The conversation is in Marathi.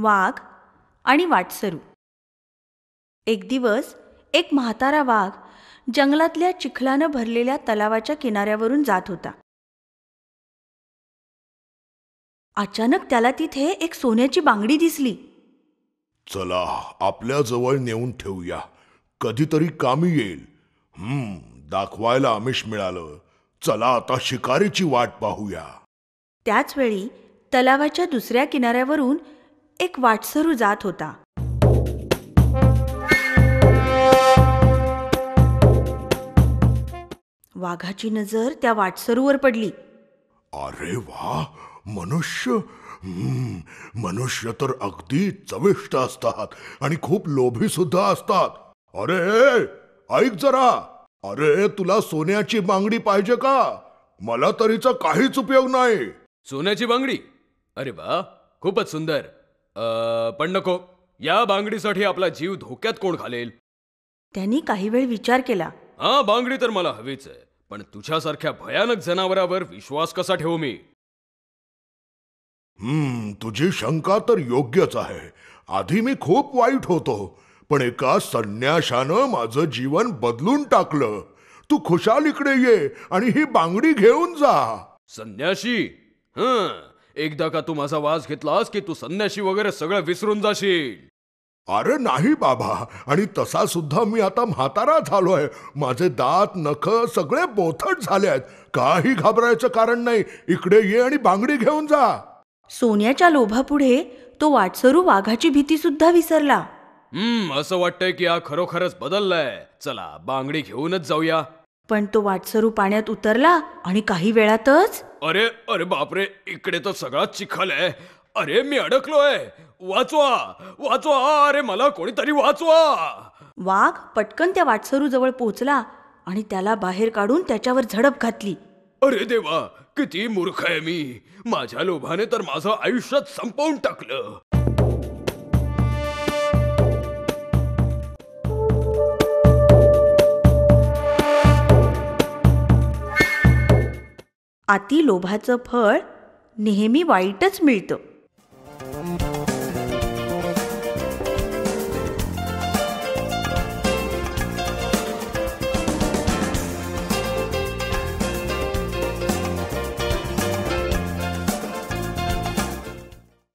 वाघ आणि वाटसरू. एक दिवस एक म्हातारा वाघ जंगलातल्या चिखलानं भरलेल्या तलावाच्या किनाऱ्यावरून जात होता. अचानक त्याला तिथे एक सोन्याची बांगडी दिसली. चला आपल्या जवळ नेऊन ठेवूया, कधीतरी कामी येईल. दाखवायला आमिष मिळालं. चला आता शिकारीची वाट पाहूया. त्याच वेळी तलावाच्या दुसऱ्या किनाऱ्यावरून एक वाटसरू जात होता. वाघाची नजर त्या वाटसरूवर पडली. अरे वा, मनुष्य तर अगदी चविष्ट असतात आणि खूप लोभी सुद्धा असतात. अरे ऐक जरा, अरे तुला सोन्याची बांगडी पाहिजे का? मला तरीचा काहीच उपयोग नाही. सोन्याची बांगडी? अरे वा, खूपच सुंदर. पण नको, या बांगडीसाठी आपला जीव धोक्यात कोण घालेल? त्यांनी काही वेळ विचार केला. हा, बांगडी तर मला हवीच आहे, पण तुझ्यासारख्या भयानक जनावरावर विश्वास कसा ठेवू मी? तुझी शंका तर योग्यच आहे. आधी मी खूप वाईट होतो, पण एका संन्याशानं माझं जीवन बदलून टाकलं. तू खुशाल इकडे ये आणि ही बांगडी घेऊन जा. संन्याशी? एकदा का तू माझा वास घेतलास की तू संन्याशी वगैरे सगळं विसरून जाशील. अरे नाही बाबा, आणि तसा सुद्धा मी आता म्हातारा झालोय. माझे दात नख सगळे बोथट झाले आहेत. काही घाबरायचं कारण नाही. इकडे ये आणि बांगडी घेऊन जा. सोन्याच्या लोभापुढे तो वाटसरू वाघाची भीती सुद्धा विसरला. असं वाटतंय की हा खरोखरच बदललाय. चला बांगडी घेऊनच जाऊया. पण तो वाटसरू पाण्यात उतरला आणि काही वेळातच अरे अरे बापरे, इकडे तर सगळा चिखल आहे. अरे मी अडकलोय. वाचवा वाचवा, अरे मला कोणीतरी वाचवा. वाघ पटकन त्या वाटसरू जवळ पोहोचला आणि त्याला बाहेर काढून त्याच्यावर झडप घातली. अरे देवा, किती मूर्ख आहे मी. माझ्या लोभाने तर माझं आयुष्यात संपवून टाकलं. अति लोभाचं फळ नेहमी वाईटच मिळतं.